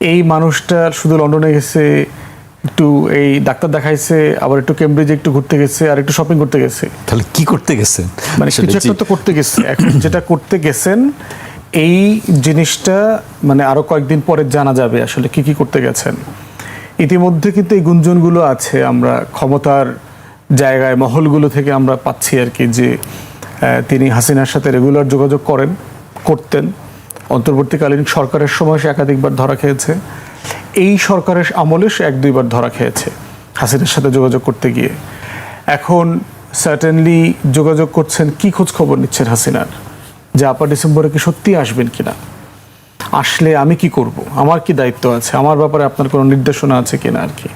E: এই মানুষটা শুধু লন্ডনে গেছে, একটু এই ডাক্তার দেখাইছে, আবার একটু কেমব্রিজে একটু ঘুরতে গেছে, আর একটু শপিং করতে গেছে।
F: তাহলে কি করতে গেছেন?
E: মানে কিছু একটা তো করতে গেছে। এখন যেটা করতে গেছেন এই জিনিসটা মানে আরো কয়েকদিন পরে জানা যাবে আসলে কি কি করতে গেছেন। ইতিমধ্যে কিন্তু এই গুঞ্জনগুলো আছে, আমরা ক্ষমতার জায়গায় মহলগুলো থেকে আমরা পাচ্ছি আর কি, যে তিনি হাসিনার সাথে রেগুলার যোগাযোগ করতেন। অন্তর্বর্তীকালীন সরকারের সময় সে একাধিকবার ধরা খেয়েছে, এই সরকারের আমলে সে 1-2বার ধরা খেয়েছে হাসিনার সাথে যোগাযোগ করতে গিয়ে। এখন সার্টেনলি যোগাযোগ করছেন, কি খোঁজ খবর নিচ্ছেন হাসিনার, যে আপা ডিসেম্বরে কি সত্যি আসবেন কিনা, আসলে আমি কি করব, আমার কি দায়িত্ব আছে, আমার ব্যাপারে আপনার কোনো নির্দেশনা আছে কিনা আর কি।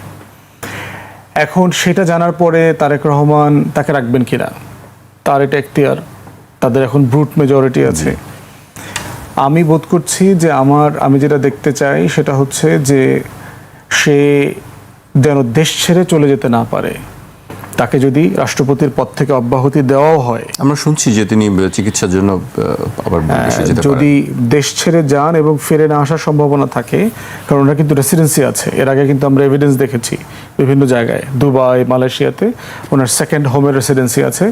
E: এখন সেটা জানার পরে তারেক রহমান তাকে রাখবেন কিনা, তার এটা এখতিয়ার, তাদের এখন ব্রুট মেজরিটি আছে। আমি বোধ করছি যে আমি যেটা দেখতে চাই সেটা হচ্ছে যে সে যেন দেশ ছেড়ে চলে যেতে না পারে। তাকে যদি রাষ্ট্রপতির পদ থেকে অব্যাহতি দেওয়াও হয়,
F: আমরা শুনছি যে তিনি চিকিৎসার জন্য আবার বিদেশে যেতে পারেন।
E: যদি দেশ ছেড়ে যান এবং ফিরে না আসার সম্ভাবনা থাকে, কারণ ওনার কিন্তু রেসিডেন্সি আছে, এর আগে কিন্তু আমরা এভিডেন্স দেখেছি বিভিন্ন জায়গায়, দুবাই, মালয়েশিয়াতে ওনার সেকেন্ড হোমের রেসিডেন্সি আছে।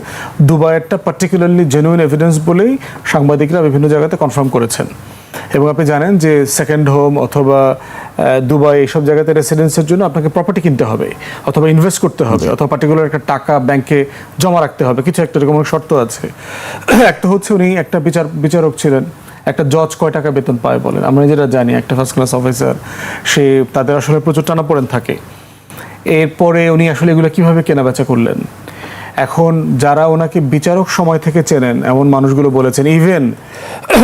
E: দুবাইয়েরটা পার্টিকুলারলি জেনুইন এভিডেন্স বলেই সাংবাদিকরা বিভিন্ন জায়গাতে কনফার্ম করেছেন। এবং আপনি জানেন যে সেকেন্ড হোম অথবা দুবাই এইসব জায়গাতে রেসিডেন্সের জন্য আপনাকে প্রপার্টি কিনতে হবে, অথবা ইনভেস্ট করতে হবে, অথবা পার্টিকুলার একটা টাকা ব্যাংকে জমা রাখতে হবে, কিছু একটা এরকম শর্ত আছে। একটা হচ্ছে উনি একটা বিচারক ছিলেন, একটা জজ কয় টাকা বেতন পায় বলেন? আমরা যেটা জানি একটা ফার্স্ট ক্লাস অফিসার, সে তাদের আসলে প্রচুর টানাপোড়েন থাকে। এরপরে উনি আসলে এগুলো কিভাবে কেনাবেচা করলেন? এখন যারা ওনাকে বিচারক সময় থেকে চেনেন এমন মানুষগুলো বলেছেন, ইভেন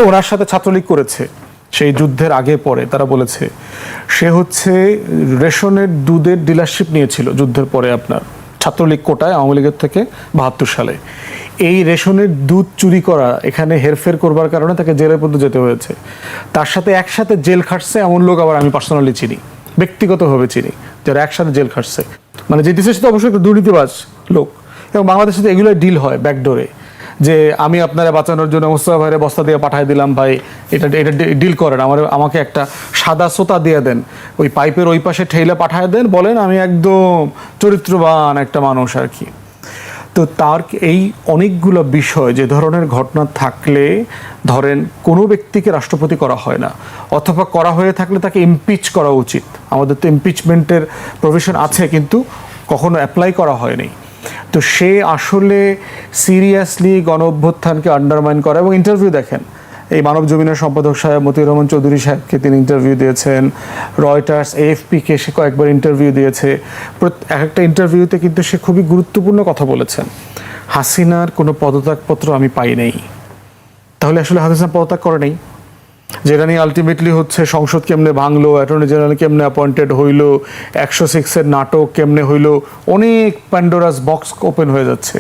E: ওনার সাথে ছাত্রলীগ করেছে সেই যুদ্ধের আগে পরে, তারা বলেছে সে হচ্ছে রেশনের দুধের ডিলারশিপ নিয়েছিল যুদ্ধের পরে আপনার ছাত্রলীগ কোটায় আওয়ামী লীগের থেকে 72 সালে। এই রেশনের দুধ চুরি করা, এখানে হেরফের করবার কারণে তাকে জেলে পর্যন্ত যেতে হয়েছে। তার সাথে একসাথে জেল খাটছে এমন লোক আবার আমি পার্সোনালি চিনি, ব্যক্তিগতভাবে চিনি, যারা একসাথে জেল খাটছে। মানে যে দেশের সাথে অবশ্যই একটা দুর্নীতিবাজ লোক, এবং বাংলাদেশের সাথে এগুলোই ডিল হয় ব্যাকডোরে, যে আমি আপনারা বাঁচানোর জন্য মোস্তফা ভাইয়ের বস্তা দিয়ে পাঠিয়ে দিলাম, ভাই এটা ডিল করেন, আমাকে একটা সাদা সোতা দিয়ে দেন, ওই পাইপের ওই পাশে ঠেলে পাঠিয়ে দেন, বলেন আমি একদম চরিত্রবান একটা মানুষ আর কি। তো তার এই অনেকগুলো বিষয়, যে ধরনের ঘটনা থাকলে ধরেন কোনো ব্যক্তিকে রাষ্ট্রপতি করা হয় না, অথবা করা হয়ে থাকলে তাকে ইমপিচ করা উচিত। আমাদের তো ইমপিচমেন্টের প্রভিশন আছে, কিন্তু কখনো অ্যাপ্লাই করা হয়নি। তো সে আসলে সিরিয়াসলি গণ অভ্যুত্থানকে আন্ডারমাইন করা, এবং ইন্টারভিউ দেখেন, এই মানব জমিনের সম্পাদক সাহেব মতিউর রহমান চৌধুরী সাহেবকে তিনি ইন্টারভিউ দিয়েছেন, রয়টার্স, AFP-কে সে কয়েকবার ইন্টারভিউ দিয়েছে। এক একটা ইন্টারভিউতে কিন্তু সে খুবই গুরুত্বপূর্ণ কথা বলেছেন, হাসিনার কোনো পদত্যাগপত্র আমি পাই নাই, তাহলে আসলে হাসিনা পদত্যাগ করে নেই, যেটা নিয়ে আলটিমেটলি হচ্ছে সংসদ কেমনে ভাঙলো, অ্যাটর্নি জেনারেল কেমনে অ্যাপয়েন্টেড হইলো, 106-এর নাটক কেমনে হইলো, অনেক প্যান্ডোরাস বক্স ওপেন হয়ে যাচ্ছে।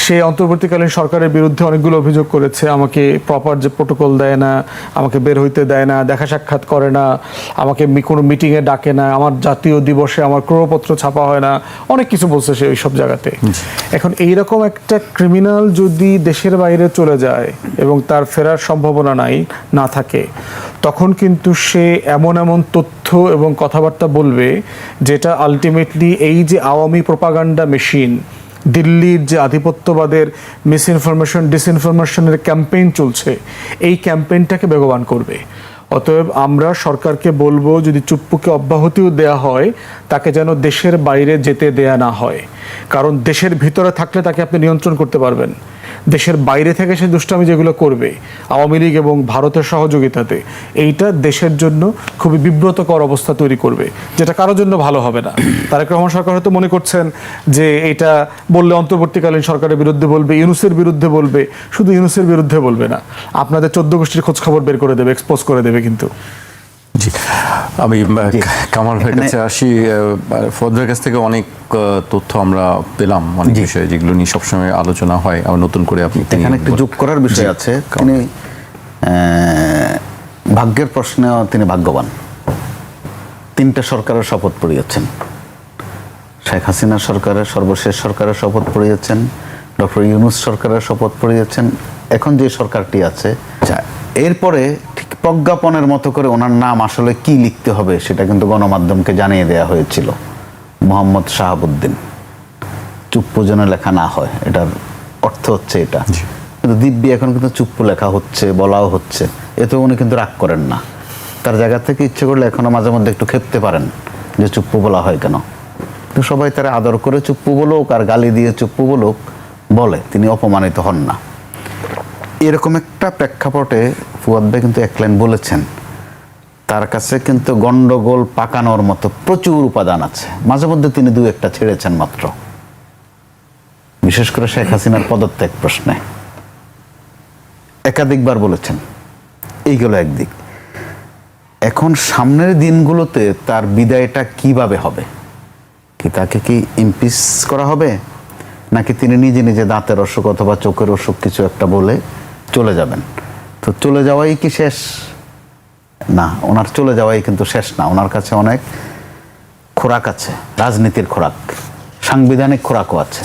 E: সে অন্তর্বর্তীকালীন সরকারের বিরুদ্ধে অনেকগুলো অভিযোগ করেছে, আমাকে প্রপার যে প্রোটোকল দেয় না, আমাকে বের হইতে দেয় না, দেখা সাক্ষাৎ করে না, আমাকে কোনো মিটিংয়ে ডাকে না, আমার জাতীয় দিবসে আমার ক্রয়পত্র ছাপা হয় না, অনেক কিছু বলছে সে ওইসব জায়গাতে। এখন এইরকম একটা ক্রিমিনাল যদি দেশের বাইরে চলে যায় এবং তার ফেরার সম্ভাবনা না থাকে, তখন কিন্তু সে এমন এমন তথ্য এবং কথাবার্তা বলবে যেটা আলটিমেটলি এই যে আওয়ামী প্রোপাগান্ডা মেশিন, দিল্লির যে আধিপত্যবাদের মিসইনফরমেশন ডিসইনফরমেশনের ক্যাম্পেইন চলছে, এই ক্যাম্পেইনটাকে বেগবান করবে। অতএব আমরা সরকারকে বলবো, যদি চুপ্পুকে অব্যাহতিও দেয়া হয়, তাকে যেন দেশের বাইরে যেতে দেয়া না হয়। কারণ দেশের ভিতরে থাকলে তাকে আপনি নিয়ন্ত্রণ করতে পারবেন, দেশের বাইরে থেকে সে দুষ্টামি যেগুলো করবে আওয়ামী লীগ এবং ভারতের সহযোগিতাতে, এইটা দেশের জন্য খুবই বিব্রতকর অবস্থা তৈরি করবে, যেটা কারোর জন্য ভালো হবে না। তারেক রহমান সরকার হয়তো মনে করছেন যে এটা বললে অন্তর্বর্তীকালীন সরকারের বিরুদ্ধে বলবে, ইউনূসের বিরুদ্ধে বলবে। শুধু ইউনূসের বিরুদ্ধে বলবে না, আপনাদের 14 গোষ্ঠীর খোঁজ খবর বের করে দেবে, এক্সপোজ করে দেবে কিন্তু।
F: জি, আমি কামাল ভাইয়ের কাছে আসি। ফজলের কাছ থেকে অনেক তথ্য আমরা পেলাম, অনেক বিষয়ে যেগুলো নিয়ে সবসময় আলোচনা হয়। আবার নতুন করে আপনি
G: এখানে একটু যোগ করার বিষয় আছে। তিনি ভাগ্যের প্রশ্নেও তিনি ভাগ্যবান। 3টে সরকারের শপথ পড়িয়েছেন, শেখ হাসিনা সরকারের সর্বশেষ সরকারের শপথ পড়িয়েছেন, ডক্টর ইউনূস সরকারের শপথ পড়িয়েছেন, এখন যে সরকারটি আছে। এরপরে ঠিক প্রজ্ঞাপনের মতো করে ওনার নাম আসলে কি লিখতে হবে সেটা কিন্তু গণমাধ্যমকে জানিয়ে দেওয়া হয়েছিল। মোহাম্মদ শাহাবুদ্দিন, চুপ্পু যেন লেখা না হয়, এটার অর্থ হচ্ছে এটা। কিন্তু দিব্যি এখন কিন্তু চুপ্পু লেখা হচ্ছে, বলাও হচ্ছে, এতে উনি কিন্তু রাগ করেন না। তার জায়গা থেকে ইচ্ছে করলে এখনো মাঝে মধ্যে একটু খেপতে পারেন যে চুপ্পু বলা হয় কেন। তো সবাই তারা আদর করে চুপ্পু বলুক আর গালি দিয়ে চুপ্পু বলুক বলে, তিনি অপমানিত হন না। এরকম একটা প্রেক্ষাপটে ফুয়াদ ভাই কিন্তু এক লাইন বলেছেন, তার কাছে কিন্তু গন্ডগোল পাকানোর মতো প্রচুর উপাদান আছে। মাঝে মধ্যে তিনি 2-1টা ছেড়েছেন মাত্র, বিশেষ করে শেখ হাসিনার পদত্যাগ প্রশ্নে একাধিকবার বলেছেন। এইগুলো একদিক। এখন সামনের দিনগুলোতে তার বিদায়টা কিভাবে হবে? কি তাকে কি ইমপিচ করা হবে, নাকি তিনি নিজে নিজে দাঁতের অসুখ অথবা চোখের অসুখ কিছু একটা বলে চলে যাবেন? তো চলে যাওয়াই কি শেষ? না, ওনার চলে যাওয়াই কিন্তু শেষ না। ওনার কাছে অনেক খোরাক আছে, রাজনীতির খোরাক, সাংবিধানিক খোরাকও আছে।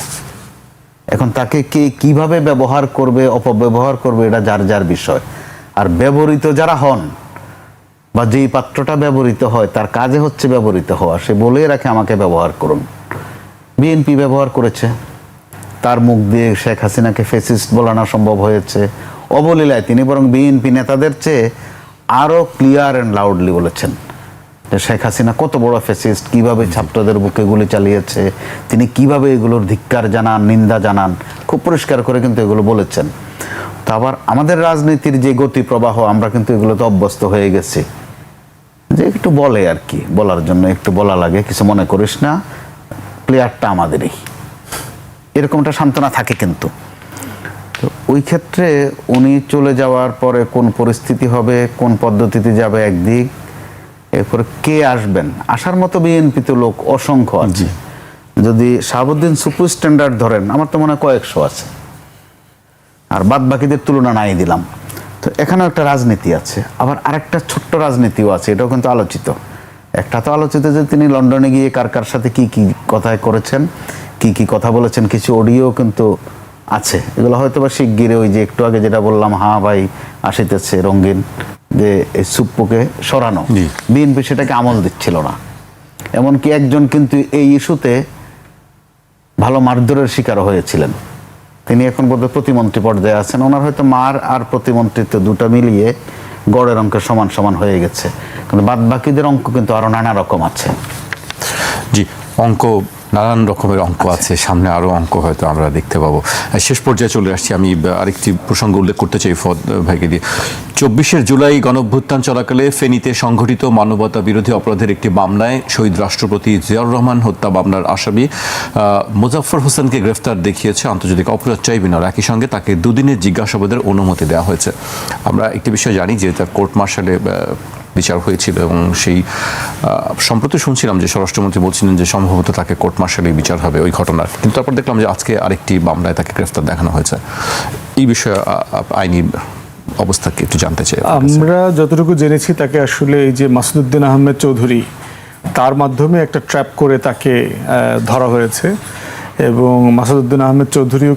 G: এখন তাকে কে কিভাবে ব্যবহার করবে, অপব্যবহার করবে, এটা যার যার বিষয়। আর ব্যবহৃত যারা হন বা যেই পাত্রটা ব্যবহৃত হয়, তার কাজে হচ্ছে ব্যবহৃত হওয়া, সে বলেই রাখে আমাকে ব্যবহার করুন। বিএনপি ব্যবহার করেছে, তার মুখ দিয়ে শেখ হাসিনাকে ফ্যাসিস্ট বলানো সম্ভব হয়েছে। অবলীলায় তিনি বরং বিএনপি নেতাদের চেয়ে আরও ক্লিয়ার অ্যান্ড লাউডলি বলেছেন যে শেখ হাসিনা কত বড় ফ্যাসিস্ট, কিভাবে ছাত্রদের বুকে গুলি চালিয়েছে, তিনি কিভাবে এগুলোর ধিক্কার জানান, নিন্দা জানান, খুব পরিষ্কার করে কিন্তু এগুলো বলেছেন। তো আবার আমাদের রাজনীতির যে গতি প্রবাহ, আমরা কিন্তু এগুলোতে অভ্যস্ত হয়ে গেছি, যে একটু বলে আর কি, বলার জন্য একটু বলা লাগে, কিছু মনে করিস না, প্লেয়ারটা আমাদেরই, এরকমটা সান্ত্বনা থাকে। কিন্তু তো ওই ক্ষেত্রে উনি চলে যাওয়ার পরে কোন পরিস্থিতি হবে, কোন পদ্ধতিতে যাবে একদিক, এরপরে কে আসবেন, আসার মতো বিএনপিতে লোক অসংখ্য আছে। যদি শাহাবুদ্দিন সুপার স্ট্যান্ডার্ড ধরেন, আমার তো মনে হয় কয়েকশো আছে, আর বাদ বাকিদের তুলনা নাই দিলাম। তো এখানেও একটা রাজনীতি আছে, আবার আরেকটা ছোট্ট রাজনীতিও আছে, এটাও কিন্তু আলোচিত। একটা তো আলোচিত যে তিনি লন্ডনে গিয়ে কার কার সাথে কি কি কথায় করেছেন, কি কি কথা বলেছেন, কিছু অডিও কিন্তু আছে। এগুলো হয়তো বা শিগগিরে, ওই যে একটু আগে যেটা বললাম, হ্যাঁ ভাই আসিতেছে রঙিন, যে এই চুপ্পুকে সরানো, বিএনপি সেটাকে আমল দিচ্ছিল না। এমনকি একজন কিন্তু এই ইস্যুতে ভালো মারধরের শিকার হয়েছিলেন, তিনি এখন বোধহয় প্রতিমন্ত্রী পর্যায়ে আছেন। ওনার হয়তো মার আর প্রতিমন্ত্রিত্ব দুটো মিলিয়ে গড়ের অঙ্কের সমান সমান হয়ে গেছে, কিন্তু বাদ বাকিদের অঙ্ক কিন্তু আরো নানা রকম আছে।
F: জি, অঙ্ক নানান রকমের অঙ্ক আছে, সামনে আরও অঙ্ক হয়তো আমরা দেখতে পাবো। শেষ পর্যায়ে চলে আসছি, আমি আরেকটি প্রসঙ্গ উল্লেখ করতে চাই ফদ ভাইকে দিয়ে। 24শে জুলাই গণঅভ্যুত্থান চলাকালে ফেনীতে সংঘটিত মানবতা বিরোধী অপরাধের একটি মামলায় শহীদ রাষ্ট্রপতি জিয়াউর রহমান হত্যা মামলার আসামি মোজাফফর হোসেনকে গ্রেফতার দেখিয়েছে আন্তর্জাতিক অপরাধ ট্রাইব্যুনাল। একই সঙ্গে তাকে দুদিনের জিজ্ঞাসাবাদের অনুমতি দেওয়া হয়েছে। আমরা একটি বিষয় জানি যে তার কোর্ট মার্শালে বিচার হয়েছিল এবং সেই সম্প্রতি শুনছিলাম যে স্বরাষ্ট্রমন্ত্রী বলছিলেন যে সম্ভবত তাকে কোর্ট মার্শালে বিচার হবে ওই ঘটনার, কিন্তু তারপর দেখলাম যে আজকে আরেকটি মামলায় তাকে গ্রেফতার দেখানো হয়েছে। এই বিষয়ে আইনি অবস্থা কি একটু জানতে চাই।
E: আমরা যতটুকু জেনেছি তাকে আসলে এই যে মাসুদউদ্দিন আহমেদ চৌধুরী তার মাধ্যমে একটা ট্র্যাপ করে তাকে ধরা হয়েছে এবং মাসুদউদ্দিন আহমেদ চৌধুরীও